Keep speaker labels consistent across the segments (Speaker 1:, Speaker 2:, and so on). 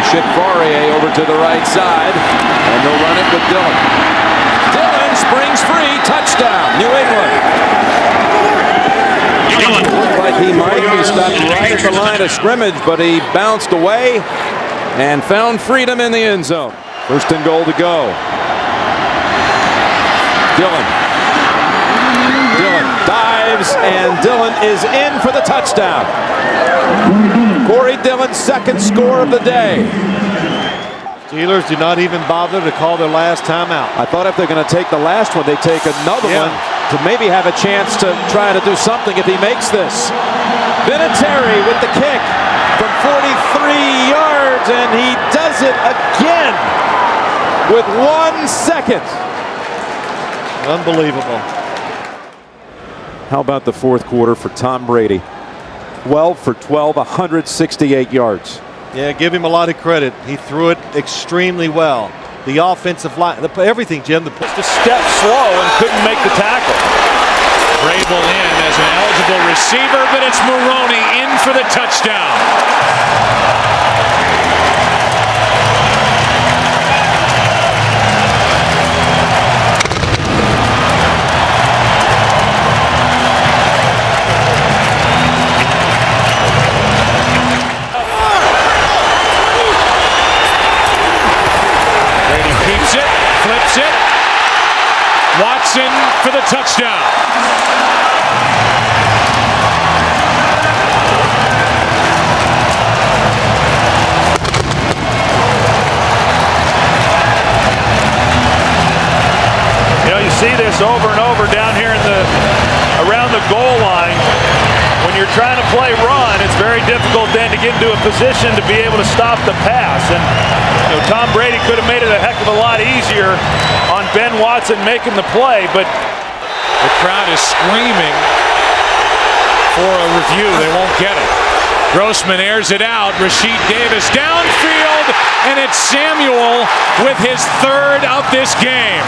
Speaker 1: Poirier over to the right side, and they'll run it with Dillon. Dillon springs free, touchdown, New England. Looked like he might be stopped right at the line of scrimmage, but he bounced away and found freedom in the end zone. First and goal to go. Dillon dives, and Dillon is in for the touchdown. Corey Dillon's second score of the day.
Speaker 2: Steelers do not even bother to call their last timeout.
Speaker 1: I thought if they're going to take the last one, they take another one to maybe have a chance to try to do something if he makes this. Vinatieri with the kick from 43 yards, and he does it again with 1 second.
Speaker 2: Unbelievable.
Speaker 1: How about the fourth quarter for Tom Brady? 12 for 12, 168 yards.
Speaker 2: Yeah, give him a lot of credit. He threw it extremely well. The offensive line, everything, Jim.
Speaker 3: Just a step slow and couldn't make the tackle. Vrabel in as an eligible receiver, but it's Maroney in for the touchdown. Flips it. Watson for the touchdown. You know, you see this over and over down here around the goal line. When you're trying to play run, it's very difficult then to get into a position to be able to stop the pass. And you know, Tom Brady could have made it a heck of a lot easier on Ben Watson making the play, but the crowd is screaming for a review. They won't get it. Grossman airs it out. Rasheed Davis downfield, and it's Samuel with his third of this game.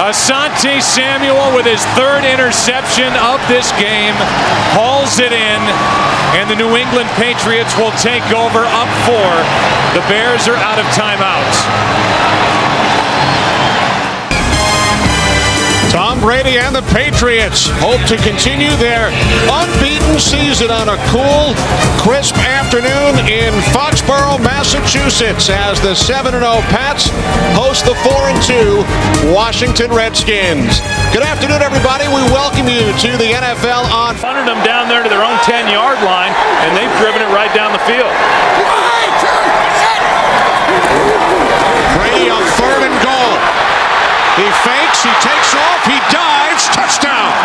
Speaker 3: Asante Samuel with his third interception of this game hauls it in, and the New England Patriots will take over up 4. The Bears are out of timeouts.
Speaker 4: Tom Brady and the Patriots hope to continue their unbeaten season on a cool, crisp afternoon in Foxborough, Massachusetts, as the 7-0 Pats host the 4-2 Washington Redskins. Good afternoon, everybody. We welcome you to the NFL on.
Speaker 3: Punted them down there to their own 10-yard line, and they've driven it right down the field.
Speaker 4: Brady on 3rd and goal. He fakes, he takes off, he dives, touchdown!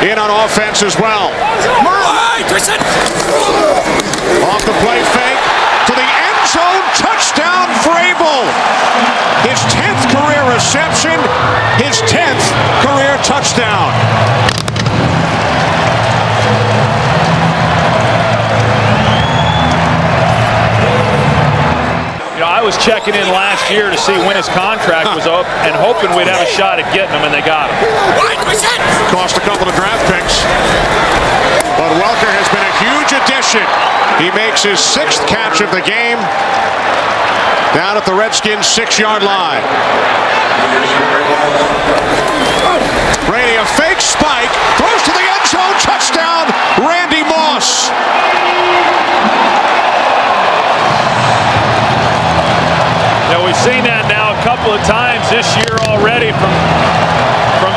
Speaker 4: In on offense as well. Off the play fake to the end zone, touchdown Vrabel! His 10th career reception, his 10th career touchdown.
Speaker 3: You know, I was checking in last year to see when his contract was up and hoping we'd have a shot at getting him, and they got him.
Speaker 4: Cost a couple of draft picks, but Welker has been a huge addition. He makes his 6th catch of the game down at the Redskins' 6-yard line. Brady, a fake spike, throws to the end zone, touchdown, Randy Moss.
Speaker 3: You know, we've seen that now a couple of times this year already from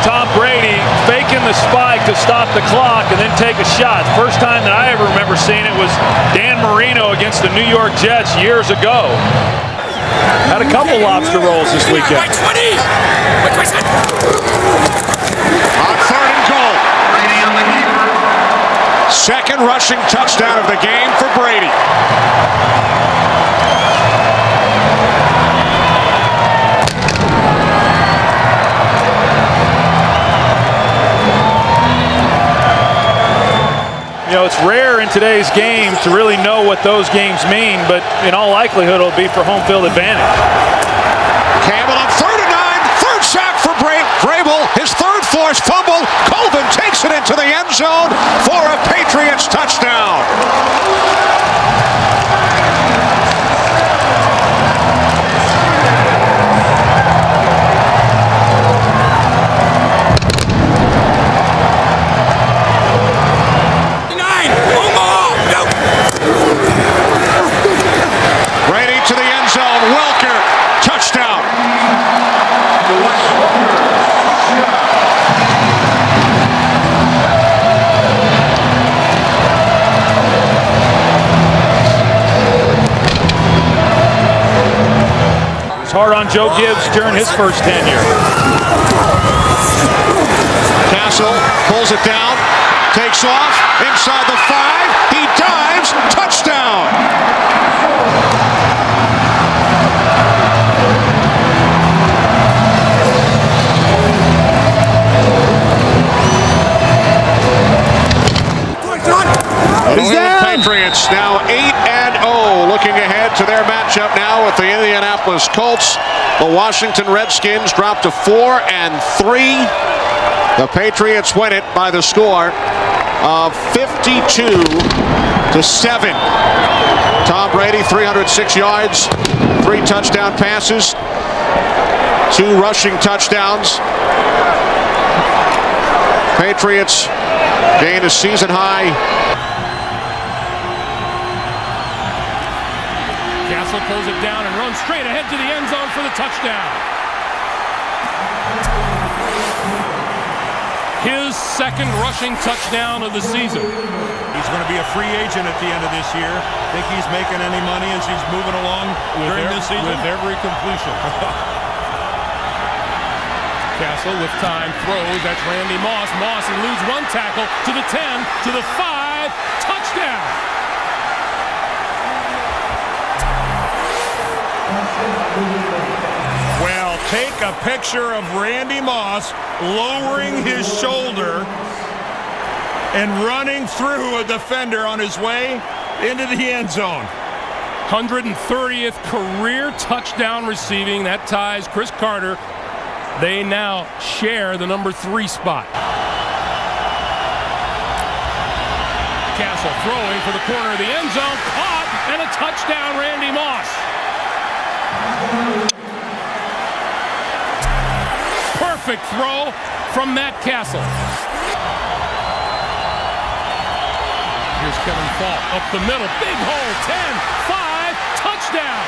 Speaker 3: Tom Brady, faking the spike to stop the clock and then take a shot. First time that I ever remember seeing it was Dan Marino against the New York Jets years ago. Had a couple lobster rolls this weekend.
Speaker 4: On 3rd and goal. Second rushing touchdown of the game for Brady.
Speaker 3: know, it's rare in today's game to really know what those games mean, but in all likelihood, it'll be for home field advantage.
Speaker 4: Campbell on 3rd and 9, third sack for Vrabel, his third forced fumble. Colvin takes it into the end zone for a Patriots touchdown. Brady to the end zone. Welker, touchdown.
Speaker 3: It's hard on Joe Gibbs during his first tenure.
Speaker 4: Castle pulls it down, takes off, inside the 5, he dives, touchdown! The New England Patriots now 8-0, looking ahead to their matchup now with the Indianapolis Colts. The Washington Redskins dropped to 4-3. The Patriots win it by the score of 52-7. Tom Brady, 306 yards, 3 touchdown passes, 2 rushing touchdowns. Patriots gain a season high.
Speaker 5: Castle pulls it down and runs straight ahead to the end zone for the touchdown. His second rushing touchdown of the season.
Speaker 6: He's going to be a free agent at the end of this year. Think he's making any money as he's moving along during this season?
Speaker 5: With every completion. Castle with time throws. That's Randy Moss. Moss eludes one tackle to the 10, to the 5. Touchdown.
Speaker 6: Well, take a picture of Randy Moss lowering his shoulder and running through a defender on his way into the end zone.
Speaker 5: 130th career touchdown receiving. That ties Chris Carter. They now share the number 3 spot. Castle throwing for the corner of the end zone. Caught, and a touchdown, Randy Moss. Perfect throw from Matt Castle. Here's Kevin Falk up the middle. Big hole. 10, 5, touchdown.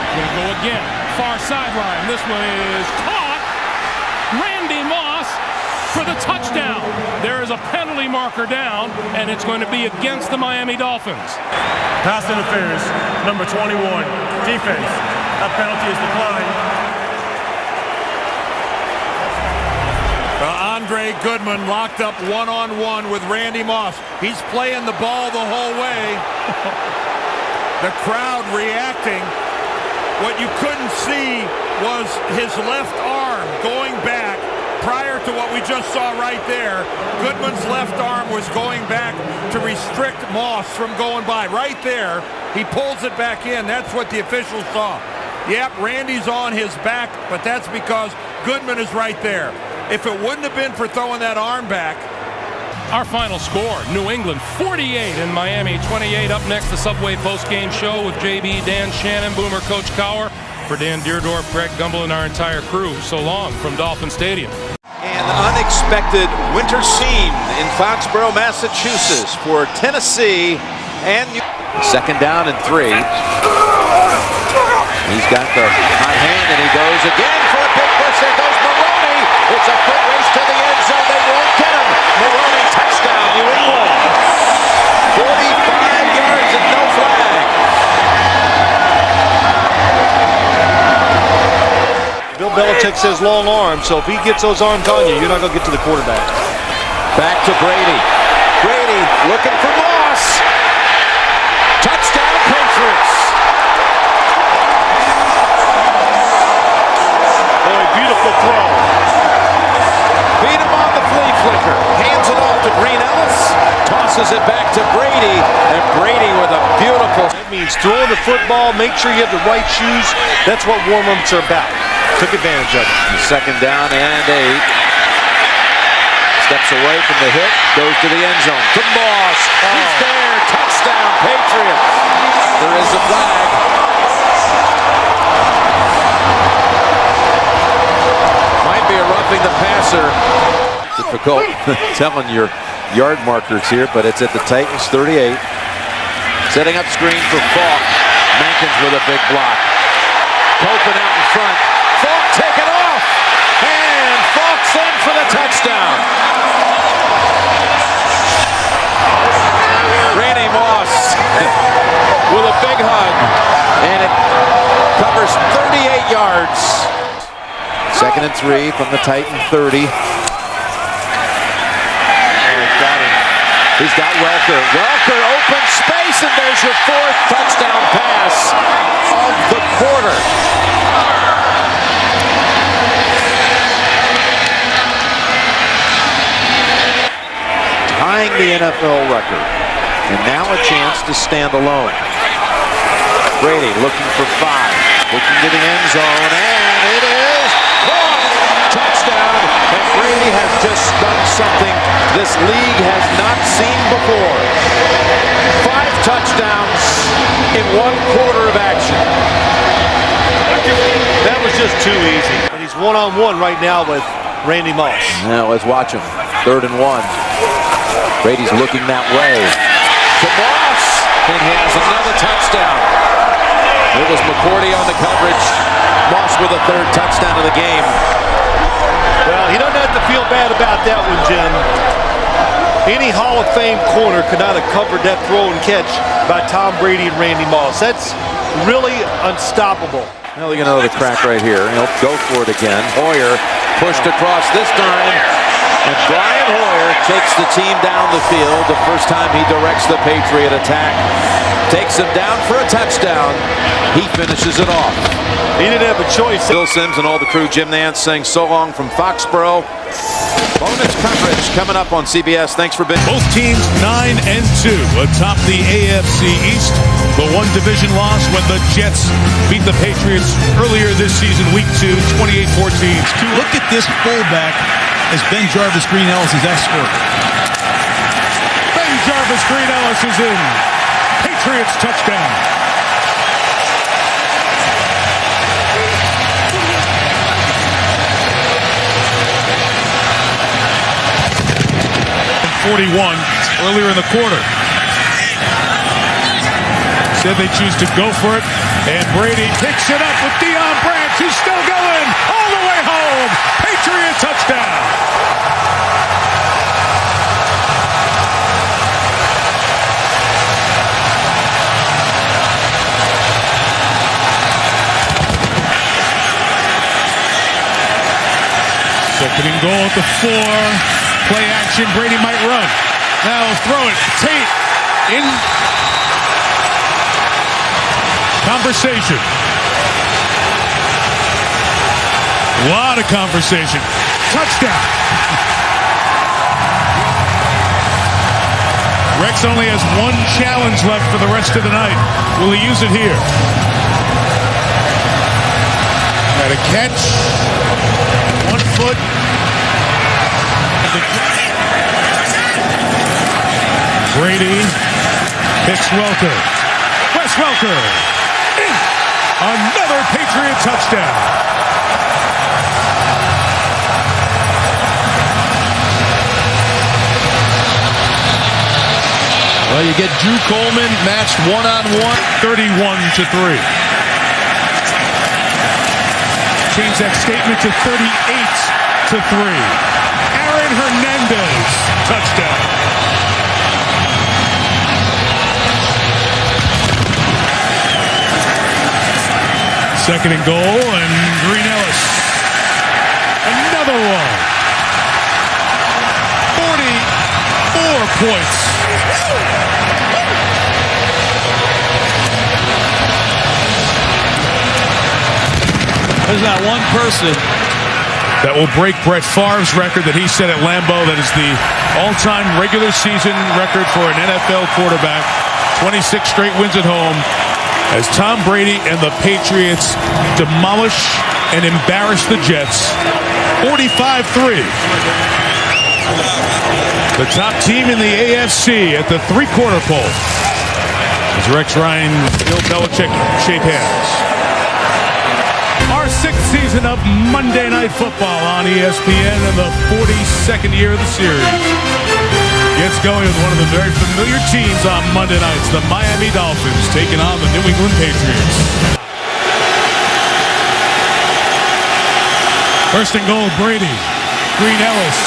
Speaker 5: Gonna go again. Far sideline. This one is caught. Randy Moss for the touchdown. There is a penalty marker down, and it's going to be against the Miami Dolphins.
Speaker 6: Pass interference, number 21, defense. That penalty is declined. Andre Goodman locked up one-on-one with Randy Moss. He's playing the ball the whole way. The crowd reacting. What you couldn't see was his left arm going back prior to what we just saw right there. Goodman's left arm was going back to restrict Moss from going by. Right there, he pulls it back in. That's what the officials saw. Yep, Randy's on his back, but that's because Goodman is right there. If it wouldn't have been for throwing that arm back.
Speaker 5: Our final score, New England 48 and Miami 28. Up next, the Subway postgame show with JB, Dan Shannon, Boomer, Coach Cowher. For Dan Deerdorf, Greg Gumbel, and our entire crew, so long from Dolphin Stadium.
Speaker 1: An unexpected winter scene in Foxborough, Massachusetts for Tennessee and second down and 3. He's got the hot hand and he goes again for a big push. There goes Maroney. It's a foot race to the end zone. They won't get him. Maroney touchdown, New England. 45 yards and no flag.
Speaker 2: Bill Belichick says long arms, so if he gets those arms on you, you're not going to get to the quarterback.
Speaker 1: Back to Brady. Brady looking for Moss. Touchdown, Patriots. passes it back to Brady, and Brady with a beautiful...
Speaker 2: That means throwing the football, make sure you have the right shoes. That's what warm-ups are about. Took advantage of it.
Speaker 1: Second down and 8. Steps away from the hit, goes to the end zone. To Moss. He's there. Touchdown, Patriots. There is a flag. Might be a roughing the passer. Difficult telling your yard markers here, but it's at the Titans 38. Setting up screen for Falk. Mankins with a big block. Copen out in front. Falk taken off. And Falk's in for the touchdown. Randy Moss with a big hug. And it covers 38 yards. 2nd and 3 from the Titan 30. He's got Welker. Welker, open space, and there's your 4th touchdown pass of the quarter. Tying the NFL record. And now a chance to stand alone. Brady looking for 5. Looking to the end zone, and it is caught. Touchdown. And Brady has just done something this league has not seen before. 5 touchdowns in 1 quarter of action.
Speaker 2: That was just too easy. And he's one-on-one right now with Randy Moss.
Speaker 1: Now let's watch him. 3rd and 1. Brady's looking that way. To Moss. And he has another touchdown. It was McCourty on the coverage. Moss with a 3rd touchdown of the game.
Speaker 2: Well, he doesn't have to feel bad about that one, Jim. Any Hall of Fame corner could not have covered that throw and catch by Tom Brady and Randy Moss. That's really unstoppable.
Speaker 1: Well, you know the crack right here. He'll go for it again. Hoyer pushed across this time. And Brian Hoyer takes the team down the field. The first time he directs the Patriot attack. Takes him down for a touchdown. He finishes it off.
Speaker 2: He didn't have a choice.
Speaker 1: Bill Sims and all the crew, Jim Nance saying so long from Foxborough. Bonus coverage coming up on CBS. Thanks for being.
Speaker 5: Both teams 9-2 atop the AFC East. The one division loss when the Jets beat the Patriots earlier this season, week 2, 28-14.
Speaker 7: Look at this fullback as Ben Jarvis Green Ellis' escort.
Speaker 5: Ben Jarvis Green Ellis is in. Patriots touchdown. And 41 earlier in the quarter. Said they choose to go for it, and Brady picks it up with Deion Branch, who's still going all the way home. Patriot touchdown. Second and goal at the 4. Play action. Brady might run. Now throw it. Tate in conversation. A lot of conversation. Touchdown. Rex only has 1 challenge left for the rest of the night. Will he use it here? Got a catch. 1 foot. Brady picks Welker. Wes Welker. In. Another Patriot touchdown.
Speaker 7: Well, you get Drew Coleman matched one-on-one.
Speaker 5: 31-3. Change that statement to 38-3. Aaron Hernandez, touchdown. Second and goal, and Green Ellis. Another one. 44 points.
Speaker 7: There's not one person
Speaker 3: that will break Brett Favre's record that he set at Lambeau. That is the all-time regular season record for an NFL quarterback. 26 straight wins at home as Tom Brady and the Patriots demolish and embarrass the Jets 45-3. The top team in the AFC at the three-quarter pole as Rex Ryan and Bill Belichick shake hands.
Speaker 5: Our sixth season of Monday Night Football on ESPN in the 42nd year of the series gets going with one of the very familiar teams on Monday nights, the Miami Dolphins taking on the New England Patriots. First and goal, Brady. Green Ellis.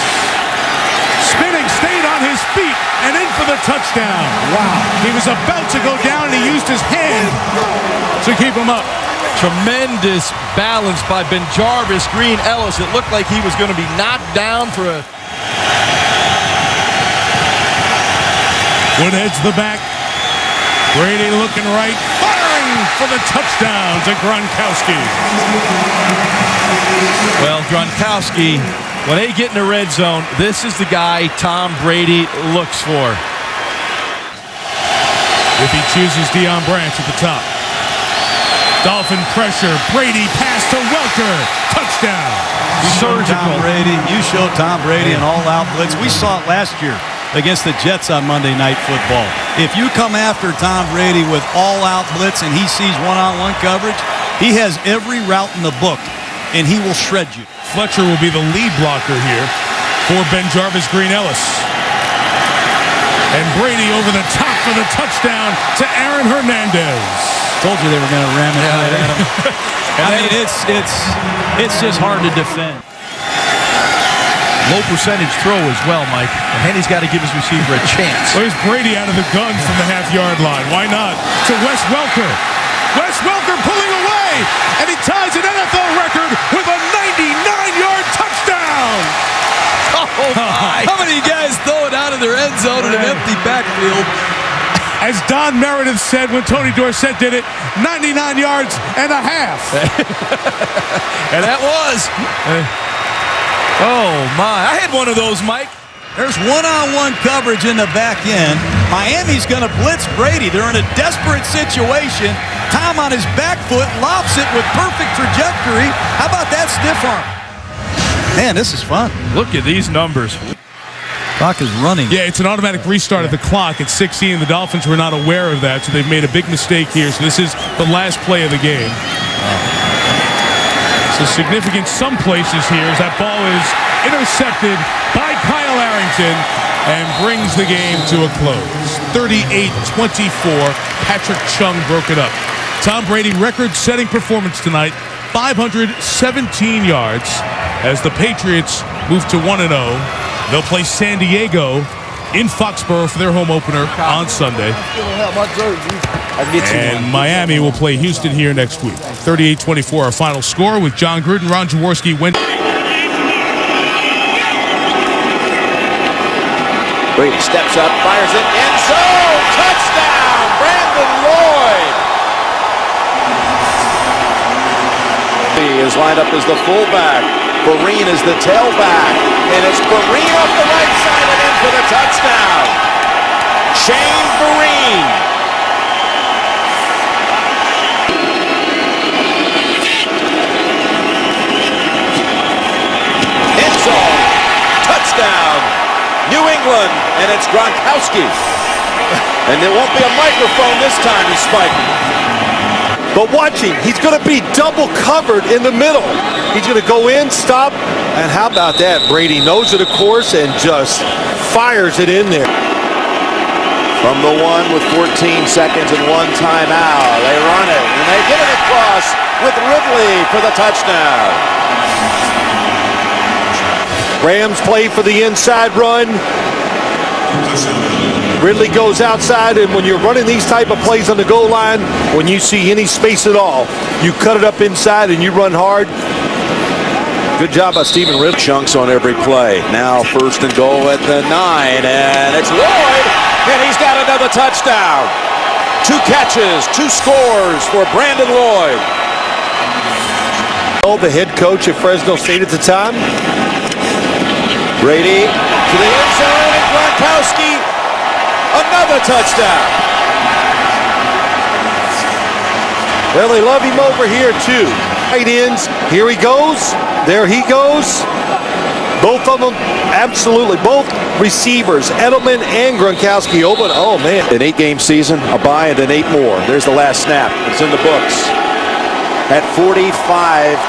Speaker 5: Spinning, stayed on his feet, and in for the touchdown. Wow. He was about to go down, and he used his hand to keep him up.
Speaker 8: Tremendous balance by Benjarvis Green Ellis. It looked like he was going to be knocked down for a...
Speaker 5: Woodhead's the back. Brady looking right, firing for the touchdown to Gronkowski.
Speaker 8: Well, Gronkowski, when they get in the red zone, this is the guy Tom Brady looks for.
Speaker 5: If he chooses Deion Branch at the top. Dolphin pressure. Brady pass to Welker. Touchdown.
Speaker 7: Tom Brady. You showed Tom Brady an all-out blitz. We saw it last year against the Jets on Monday Night Football. If you come after Tom Brady with all-out blitz and he sees one-on-one coverage, he has every route in the book, and he will shred you.
Speaker 5: Fletcher will be the lead blocker here for Benjarvis Green Ellis. And Brady over the top for the touchdown to Aaron Hernandez.
Speaker 7: Told you they were going to ram it right at him. I mean, it's just hard to defend.
Speaker 8: Low percentage throw as well, Mike. And Henny's got to give his receiver a chance.
Speaker 5: Where's Brady out of the gun from the half-yard line? Why not? To Wes Welker. Wes Welker pulling away, and he ties an NFL record with a 99-yard touchdown.
Speaker 8: Oh, my. How many guys throw it out of their end zone in an empty backfield?
Speaker 5: As Don Meredith said when Tony Dorsett did it, 99 yards and a half.
Speaker 8: And that was. Oh, my. I had one of those, Mike.
Speaker 7: There's one-on-one coverage in the back end. Miami's going to blitz Brady. They're in a desperate situation. Tom on his back foot lofts it with perfect trajectory. How about that stiff arm? Man, this is fun.
Speaker 8: Look at these numbers.
Speaker 7: Clock is running.
Speaker 5: Yeah, it's an automatic restart of the clock at 16. The Dolphins were not aware of that, so they've made a big mistake here. So this is the last play of the game. So significant some places here as that ball is intercepted by Kyle Arrington and brings the game to a close. 38-24. Patrick Chung broke it up. Tom Brady record-setting performance tonight. 517 yards as the Patriots move to 1-0. They'll play San Diego in Foxborough for their home opener on Sunday. And Miami will play Houston here next week. 38-24 our final score with John Gruden, Ron Jaworski win.
Speaker 1: Brady steps up, fires it, end zone, touchdown, Brandon Lloyd. He is lined up as the fullback. Vereen is the tailback, and it's Vereen off the right side and in for the touchdown. Shane Vereen. End zone, touchdown, New England, and it's Gronkowski. And there won't be a microphone this time, he's spiking.
Speaker 2: But watch him. He's going to be double covered in the middle. He's going to go in, stop, and how about that? Brady knows it, of course, and just fires it in there.
Speaker 1: From the one with 14 seconds and one timeout. They run it, and they get it across with Ridley for the touchdown.
Speaker 2: Rams play for the inside run. Ridley goes outside, and when you're running these type of plays on the goal line, when you see any space at all, you cut it up inside and you run hard.
Speaker 1: Good job by Stephen Ridley. Chunks on every play. Now first and goal at the 9, and it's Lloyd, and he's got another touchdown. 2 catches, 2 scores for Brandon Lloyd.
Speaker 2: The head coach at Fresno State at the time.
Speaker 1: Brady to the end zone, and Gronkowski, another touchdown.
Speaker 2: Well, they love him over here, too. Tight ends, here he goes, there he goes. Both of them, absolutely, both receivers, Edelman and Gronkowski open. Oh, man.
Speaker 1: An 8-game season, a bye, and then 8 more. There's the last snap. It's in the books. At 45-7.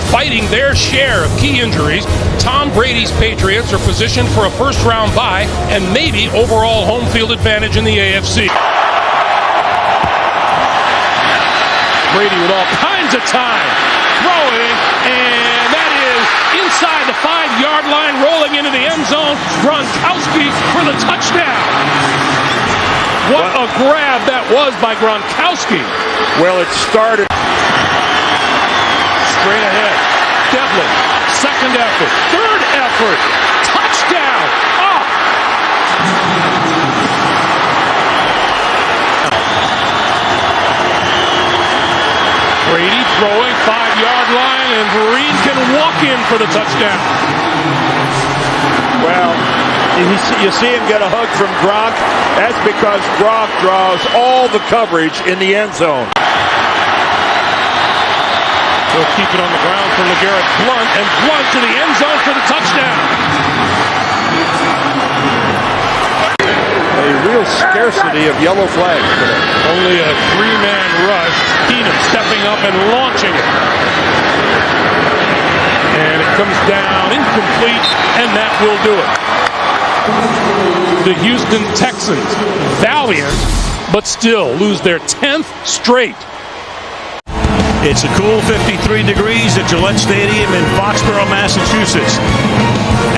Speaker 5: Fighting their share of key injuries, Tom Brady's Patriots are positioned for a first-round bye and maybe overall home field advantage in the AFC. Brady with all kinds of time, throwing, and that is inside the 5-yard line, rolling into the end zone. Gronkowski for the touchdown. What a grab that was by Gronkowski.
Speaker 3: Well, it started
Speaker 5: Straight ahead. Devlin, second effort, third effort, touchdown. Up. Brady throwing 5-yard line, and Vereen can walk in for the touchdown.
Speaker 3: Well, you see him get a hug from Gronk. That's because Gronk draws all the coverage in the end zone.
Speaker 5: He'll keep it on the ground for LeGarrette Blount, and Blount to the end zone for the touchdown.
Speaker 3: A real scarcity of yellow flags today.
Speaker 5: Only a 3-man rush. Keenum stepping up and launching it. And it comes down incomplete, and that will do it. The Houston Texans, valiant, but still lose their 10th straight.
Speaker 9: It's a cool 53 degrees at Gillette Stadium in Foxborough, Massachusetts.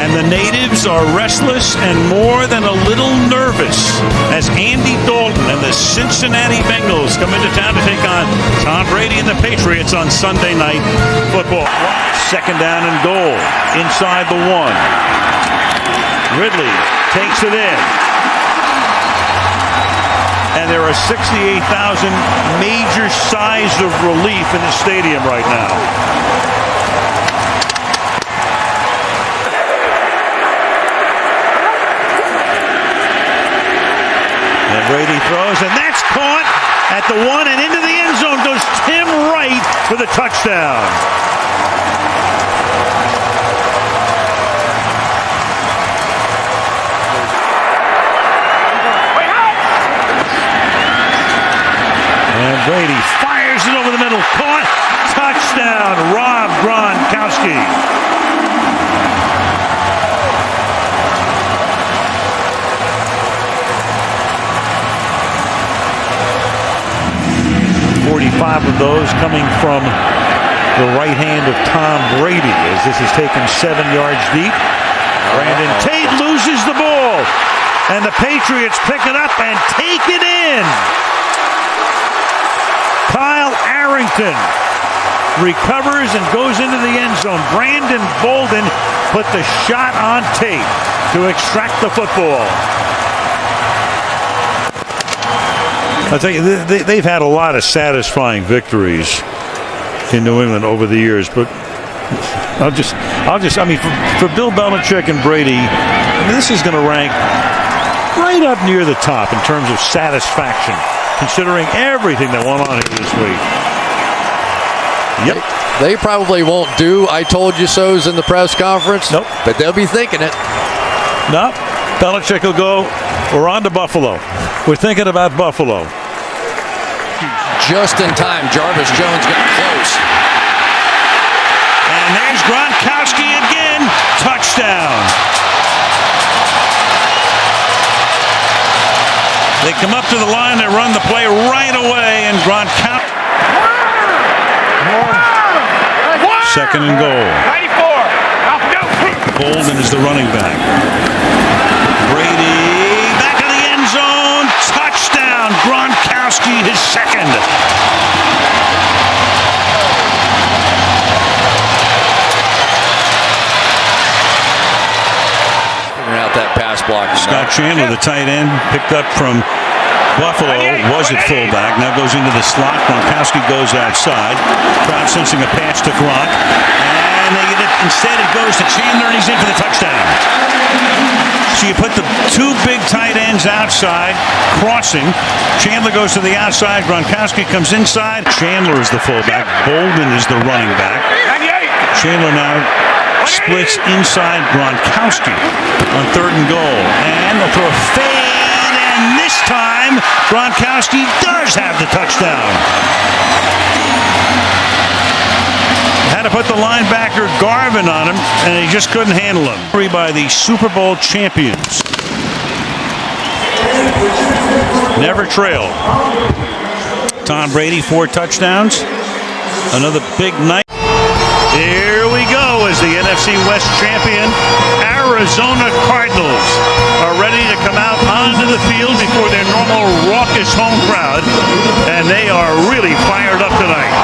Speaker 9: And the natives are restless and more than a little nervous as Andy Dalton and the Cincinnati Bengals come into town to take on Tom Brady and the Patriots on Sunday Night Football. Second down and goal inside the 1. Ridley takes it in. And there are 68,000 major sighs of relief in the stadium right now. And Brady throws, and that's caught at the 1, and into the end zone goes Tim Wright for the touchdown. And Brady fires it over the middle. Caught. Touchdown. Rob Gronkowski. .45 of those coming from the right hand of Tom Brady as this is taken 7 yards deep. Brandon Tate loses the ball. And the Patriots pick it up and take it in. Kyle Arrington recovers and goes into the end zone. Brandon Bolden put the shot on tape to extract the football. I'll tell you, they've had a lot of satisfying victories in New England over the years, but I mean, for Bill Belichick and Brady, I mean, this is going to rank right up near the top in terms of satisfaction, considering everything that went on here this week. Yep.
Speaker 8: They probably won't do I told you so's in the press conference.
Speaker 9: Nope.
Speaker 8: But they'll be thinking it.
Speaker 9: Nope. Belichick will go, we're on to Buffalo. We're thinking about Buffalo.
Speaker 8: Just in time, Jarvis Jones got close.
Speaker 9: And there's Gronkowski again. Touchdown. They come up to the line, they run the play right away, and Gronkowski. Second and goal. 94. Bolden is the running back. Brady back in the end zone. Touchdown. Gronkowski, his second.
Speaker 8: Figuring out that pass block.
Speaker 9: Scott Chandler, the tight end, picked up from Buffalo was at fullback, now goes into the slot. Gronkowski goes outside. Crowd sensing a pass to Gronk. And they get it. Instead, it goes to Chandler, and he's in for the touchdown. So you put the two big tight ends outside, crossing. Chandler goes to the outside. Gronkowski comes inside. Chandler is the fullback. Bolden is the running back. Chandler now splits inside Gronkowski on 3rd and goal. And they'll throw a fade. And this time, Gronkowski does have the touchdown. Had to put the linebacker Garvin on him, and he just couldn't handle him. By the Super Bowl champions. Never trailed. Tom Brady, 4 touchdowns. Another big night. Here we go as the NFC West champion, Arizona Cardinals, are ready to come out onto the field before their normal raucous home crowd, and they are really fired up tonight.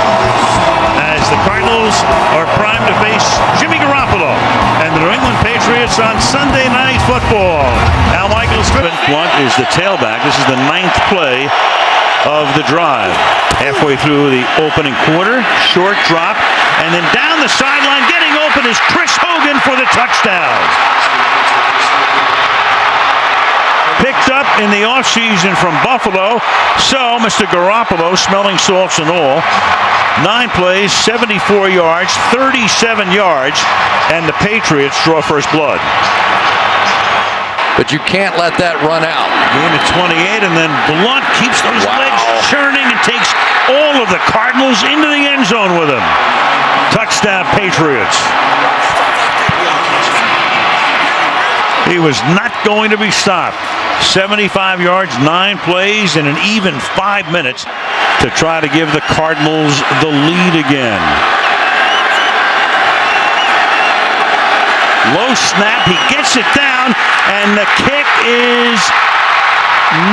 Speaker 9: As the Cardinals are primed to face Jimmy Garoppolo and the New England Patriots on Sunday Night Football. Al Michaels. Blunt is the tailback. This is the 9th play of the drive. Halfway through the opening quarter, short drop, and then down the sideline, getting open is Chris Hogan for the touchdown. Picked up in the offseason from Buffalo. So Mr. Garoppolo, smelling salts and all, 9 plays, 74 yards, 37 yards, and the Patriots draw first blood.
Speaker 8: But you can't let that run out.
Speaker 9: Going to 28, and then Blunt keeps those legs churning and takes all of the Cardinals into the end zone with him. Touchdown, Patriots. He was not going to be stopped. 75 yards, 9 plays, and an even 5 minutes to try to give the Cardinals the lead again. Low snap, he gets it down, and the kick is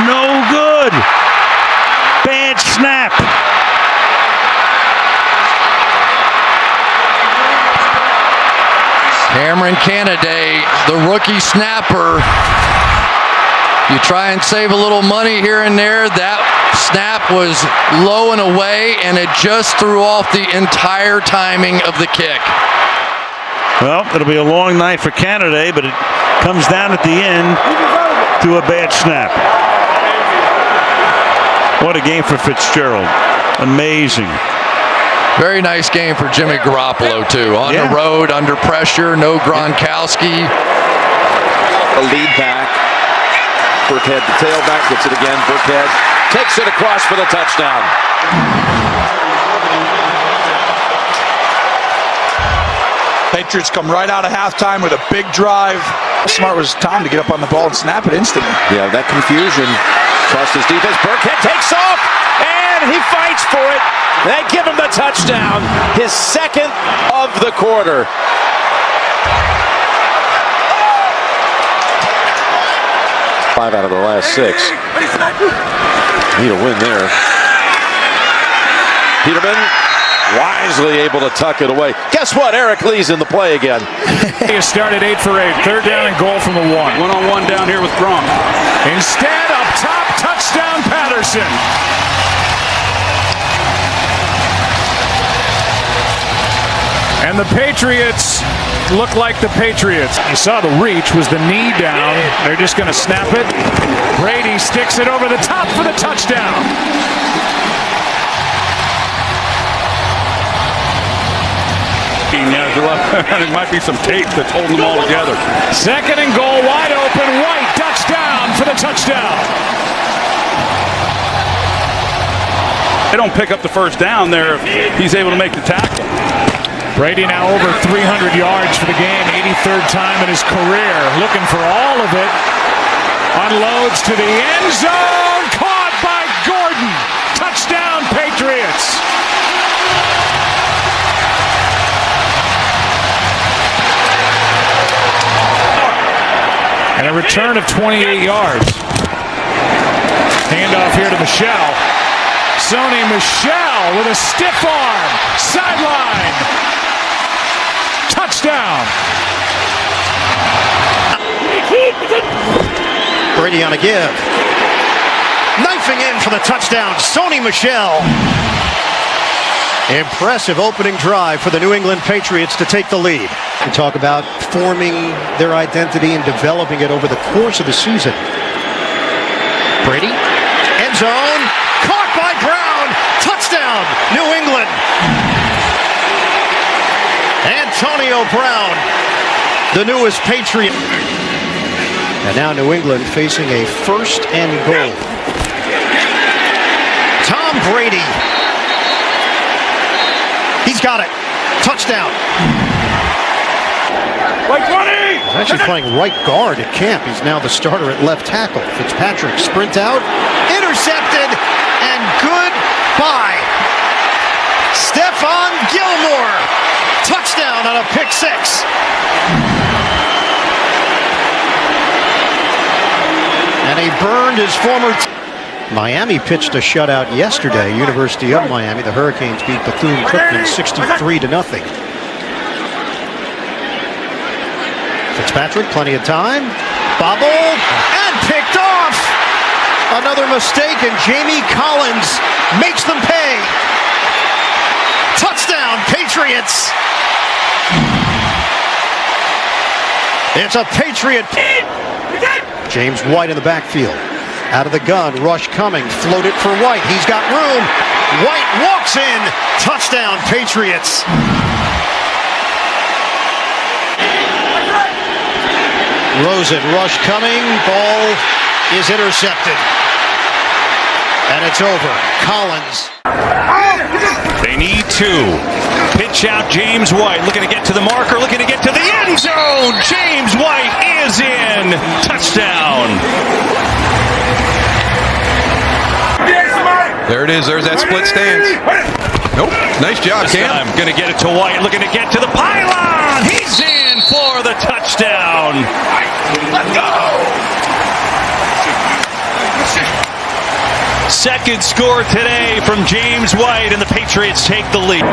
Speaker 9: no good. Bad snap.
Speaker 8: Cameron Canaday, the rookie snapper. You try and save a little money here and there. That snap was low and away, and it just threw off the entire timing of the kick.
Speaker 9: Well, it'll be a long night for Canaday, but it comes down at the end to a bad snap. What a game for Fitzgerald. Amazing.
Speaker 8: Very nice game for Jimmy Garoppolo, too. On the road, under pressure, no Gronkowski.
Speaker 1: A lead back. Burkhead, the tailback, gets it again. Burkhead takes it across for the touchdown.
Speaker 10: Patriots come right out of halftime with a big drive. Smart was time to get up on the ball and snap it instantly.
Speaker 1: Yeah, that confusion cost his defense. Burkhead takes off, and he fights for it. They give him the touchdown, his 2nd of the quarter. Five out of the last 6. Need a win there. Peterman wisely able to tuck it away. Guess what? Eric Lee's in the play again.
Speaker 5: He started 8 for 8. 3rd down and goal from the 1.
Speaker 3: One-on-one down here with Gronk.
Speaker 5: Instead, up top, touchdown Patterson. And the Patriots look like the Patriots. You saw the reach was the knee down. They're just going to snap it. Brady sticks it over the top for the touchdown.
Speaker 3: There might be some tape that's holding them all together.
Speaker 5: 2nd and goal, wide open. White ducks down for the touchdown.
Speaker 3: They don't pick up the first down there if he's able to make the tackle.
Speaker 5: Brady now over 300 yards for the game, 83rd time in his career. Looking for all of it. Unloads to the end zone. Caught by Gordon. Touchdown, Patriots. And a return of 28 yards. Handoff here to Michel. Sony Michel with a stiff arm. Sideline. Touchdown.
Speaker 11: Brady on a give. Knife loafing in for the touchdown. Sony Michel. Impressive opening drive for the New England Patriots to take the lead. We talk about forming their identity and developing it over the course of the season. Brady, end zone, caught by Brown, touchdown, New England. Antonio Brown, the newest Patriot. And now New England facing a 1st and goal. Tom Brady. He's got it. Touchdown. He's actually playing right guard at camp. He's now the starter at left tackle. Fitzpatrick sprint out, intercepted, and goodbye. Stephon Gilmore. Touchdown on a pick 6. And he burned his former Miami pitched a shutout yesterday. University of Miami. The Hurricanes beat Bethune-Cookman 63-0. Fitzpatrick, plenty of time. Bobbled and picked off. Another mistake, and Jamie Collins makes them pay. Touchdown, Patriots. It's a Patriot. James White in the backfield. Out of the gun, rush coming, float it for White. He's got room. White walks in. Touchdown, Patriots. Rosen, rush coming. Ball is intercepted. And it's over. Collins.
Speaker 9: They need 2. Pitch out James White, looking to get to the marker, looking to get to the end zone. James White is in. Touchdown.
Speaker 12: There it is. There's that split stance. Nope. Nice job, Cam.
Speaker 9: I'm going to get it to White, looking to get to the pylon. He's in for the touchdown. Let's go. Second score today from James White, and the Patriots take the lead.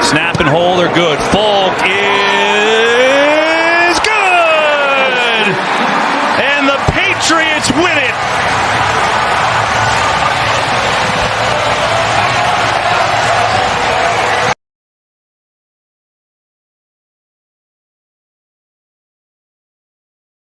Speaker 9: Snap and hold are good. Folk is